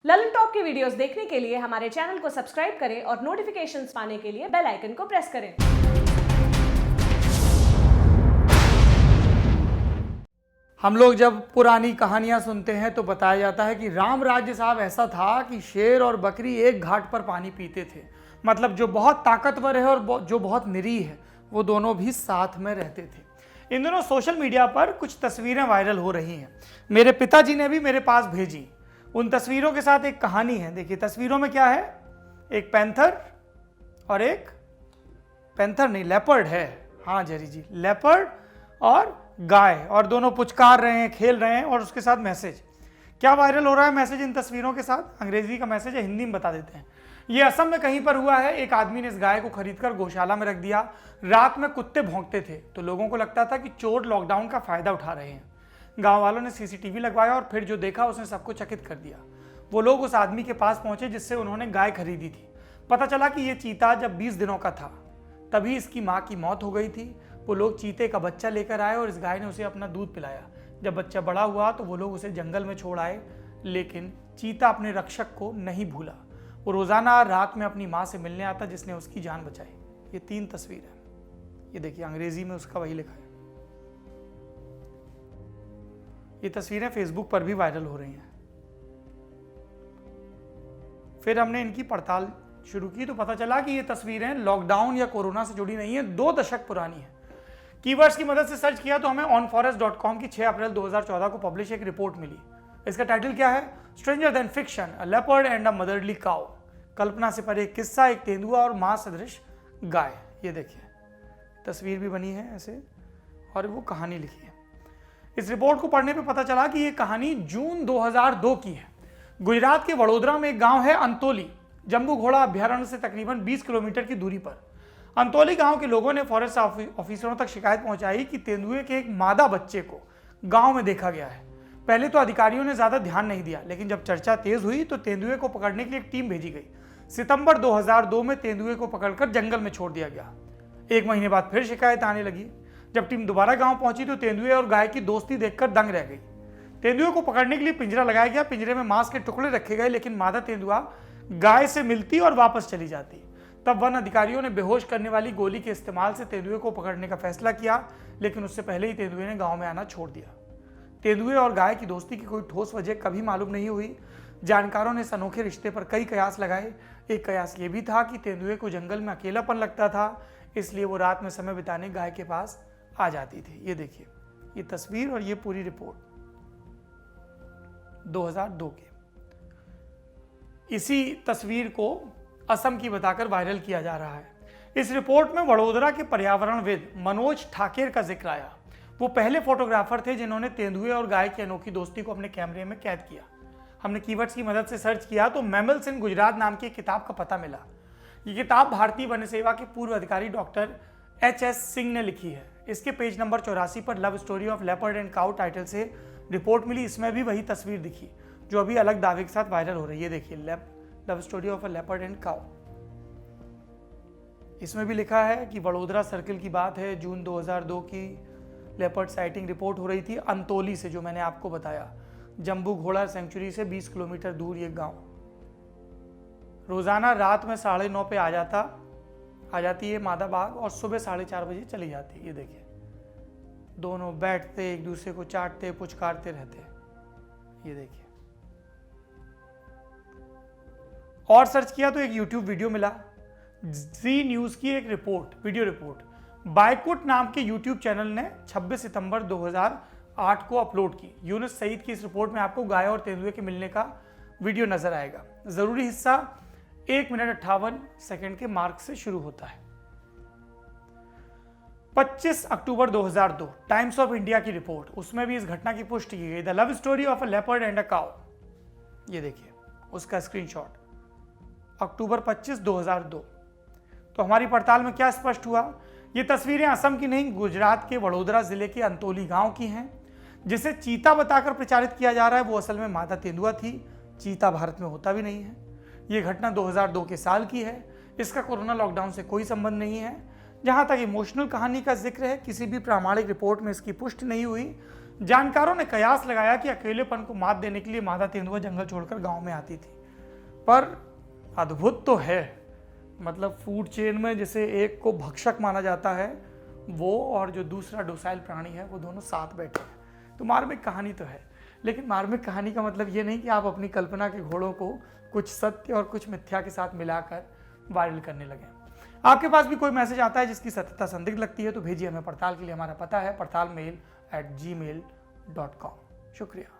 Lalan top की videos देखने के लिए हमारे चैनल को सब्सक्राइब करें और नोटिफिकेशंस पाने के लिए बेल आइकन को प्रेस करें। हम लोग जब पुरानी कहानियां सुनते हैं तो बताया जाता है कि राम राज्य साहब ऐसा था कि शेर और बकरी एक घाट पर पानी पीते थे। मतलब जो बहुत ताकतवर है और जो बहुत निरीह है वो दोनों भी साथ में रहते थे। इन दिनों सोशल मीडिया पर कुछ तस्वीरें वायरल हो रही हैं। मेरे पिताजी ने भी मेरे पास भेजी। उन तस्वीरों के साथ एक कहानी है। देखिए तस्वीरों में क्या है, एक पैंथर और एक पैंथर नहीं लेपर्ड है, हाँ जेरी जी, लेपर्ड और गाय, और दोनों पुचकार रहे हैं, खेल रहे हैं, और उसके साथ मैसेज। क्या वायरल हो रहा है मैसेज इन तस्वीरों के साथ? अंग्रेजी का मैसेज है, हिंदी में बता देते हैं। ये असम में कहीं पर हुआ है। एक आदमी ने इस गाय को खरीदकर गौशाला में रख दिया। रात में कुत्ते भौंकते थे तो लोगों को लगता था कि चोर लॉकडाउन का फायदा उठा रहे हैं। गांव वालों ने सीसीटीवी लगवाया और फिर जो देखा उसने सबको चकित कर दिया। वो लोग उस आदमी के पास पहुंचे जिससे उन्होंने गाय खरीदी थी। पता चला कि ये चीता जब 20 दिनों का था तभी इसकी माँ की मौत हो गई थी। वो लोग चीते का बच्चा लेकर आए और इस गाय ने उसे अपना दूध पिलाया। जब बच्चा बड़ा हुआ तो वो लोग उसे जंगल में छोड़ आए, लेकिन चीता अपने रक्षक को नहीं भूला। वो रोजाना रात में अपनी माँ से मिलने आता जिसने उसकी जान बचाई। ये 3 तस्वीर है। ये देखिए अंग्रेजी में उसका वही लिखा है। ये तस्वीरें फेसबुक पर भी वायरल हो रही हैं। फिर हमने इनकी पड़ताल शुरू की तो पता चला कि ये तस्वीरें लॉकडाउन या कोरोना से जुड़ी नहीं है, 2 दशक पुरानी है। कीवर्ड्स की मदद से सर्च किया तो हमें onforest.com की 6 अप्रैल 2014 को पब्लिश एक रिपोर्ट मिली। इसका टाइटल क्या है? Stranger than fiction, a leopard and a motherly cow. कल्पना से परे एक किस्सा, एक तेंदुआ और मां सदृश गाय। ये देखिए तस्वीर भी बनी है ऐसे और वो कहानी लिखी है। इस रिपोर्ट को पढ़ने पे पता चला कि ये कहानी जून 2002 की है। गुजरात के वडोदरा में एक गांव है अंतोली, जम्बू घोड़ा अभ्यारण्य से तकरीबन 20 किलोमीटर की दूरी पर। अंतोली गांव के लोगों ने फॉरेस्ट ऑफिसरों तक शिकायत पहुंचाई कि तेंदुए के एक मादा बच्चे को गांव में देखा गया है। पहले तो अधिकारियों ने ज्यादा ध्यान नहीं दिया, लेकिन जब चर्चा तेज हुई तो तेंदुए को पकड़ने के लिए एक टीम भेजी गई। सितंबर 2002 में तेंदुए को पकड़कर जंगल में छोड़ दिया गया। 1 महीने बाद फिर शिकायत आने लगी। जब टीम दोबारा गांव पहुंची तो तेंदुए और गाय की दोस्ती देखकर दंग रह गई। तेंदुए को पकड़ने के लिए पिंजरा लगाया गया। पिंजरे में मांस के टुकड़े रखे गए, लेकिन मादा तेंदुआ गाय से मिलती और वापस चली जाती। तब वन अधिकारियों ने बेहोश करने वाली गोली के इस्तेमाल से तेंदुए को पकड़ने का फैसला किया, लेकिन उससे पहले ही तेंदुए ने गांव में आना छोड़ दिया। तेंदुए और गाय की दोस्ती की कोई ठोस वजह कभी मालूम नहीं हुई। जानकारों ने इस अनोखे रिश्ते पर कई कयास लगाए। एक कयास ये भी था कि तेंदुए को जंगल में अकेलापन लगता था, इसलिए वो रात में समय बिताने गाय के पास आ जाती थी। ये देखिए ये तस्वीर और ये पूरी रिपोर्ट 2002 की। इसी तस्वीर को असम की बताकर वायरल किया जा रहा है। इस रिपोर्ट में वडोदरा के पर्यावरणविद मनोज ठाकेर का जिक्र आया। वो पहले फोटोग्राफर थे जिन्होंने तेंदुए और गाय की अनोखी दोस्ती को अपने कैमरे में कैद किया। हमने कीवर्ड्स की मदद से सर्च किया तो मैमल्स इन गुजरात नाम की एक किताब का पता मिला। ये किताब भारतीय वन सेवा के पूर्व अधिकारी डॉक्टर HS सिंह ने लिखी है। इसके पेज नंबर 84 पर love story of leopard and cow title से रिपोर्ट मिली। इसमें भी वही तस्वीर दिखी जो अभी अलग दावे के साथ वायरल हो रही है। देखिए love story of a leopard and cow. इसमें भी लिखा है कि वडोदरा सर्किल की बात है। जून 2002 की लेपर्ड साइटिंग रिपोर्ट हो रही थी अंतोली से, जो मैंने आपको बताया। जम्बू घोड़ा सेंचुरी से 20 किलोमीटर दूर ये गांव। रोजाना रात में 9:30 पे आ जाती है मादा बाघ और सुबह 4:30 बजे चली जाती है। ये देखिए दोनों बैठते एक दूसरे को चाटते पुचकारते रहते। ये देखिए और सर्च किया तो एक YouTube वीडियो मिला। जी न्यूज की एक वीडियो रिपोर्ट बाइकुट नाम के YouTube चैनल ने 26 सितंबर 2008 को अपलोड की। यूनुस सईद की इस रिपोर्ट में आपको गाय और तेंदुए के मिलने का वीडियो नजर आएगा। जरूरी हिस्सा 1 मिनट 58 सेकंड के मार्क से शुरू होता है। 25 अक्टूबर 2002 टाइम्स ऑफ इंडिया की रिपोर्ट, उसमें भी इस घटना की पुष्टि की गई। The love story of a leopard and a cow. ये देखिए उसका स्क्रीनशॉट, अक्टूबर 25, 2002। तो हमारी पड़ताल में क्या स्पष्ट हुआ? ये तस्वीरें असम की नहीं, गुजरात के वडोदरा जिले के अंतोली गांव की हैं। जिसे चीता बताकर प्रचारित किया जा रहा है वो असल में मादा तेंदुआ थी। चीता भारत में होता भी नहीं है। ये घटना 2002 के साल की है। इसका कोरोना लॉकडाउन से कोई संबंध नहीं है। जहां तक इमोशनल कहानी का जिक्र है, किसी भी प्रामाणिक रिपोर्ट में इसकी पुष्टि नहीं हुई। जानकारों ने कयास लगाया कि अकेलेपन को मात देने के लिए मादा तेंदुआ जंगल छोड़कर गांव में आती थी। पर अद्भुत तो है, मतलब फूड चेन में जैसे एक को भक्षक माना जाता है, वो और जो दूसरा डोसाइल प्राणी है वो दोनों साथ बैठे हैं। तो मार्मिक कहानी तो है, लेकिन मार्मिक कहानी का मतलब ये नहीं कि आप अपनी कल्पना के घोड़ों को कुछ सत्य और कुछ मिथ्या के साथ मिलाकर वायरल करने लगे। आपके पास भी कोई मैसेज आता है जिसकी सत्यता संदिग्ध लगती है तो भेजिए हमें पड़ताल के लिए। हमारा पता है पड़ताल mail@gmail.com। शुक्रिया।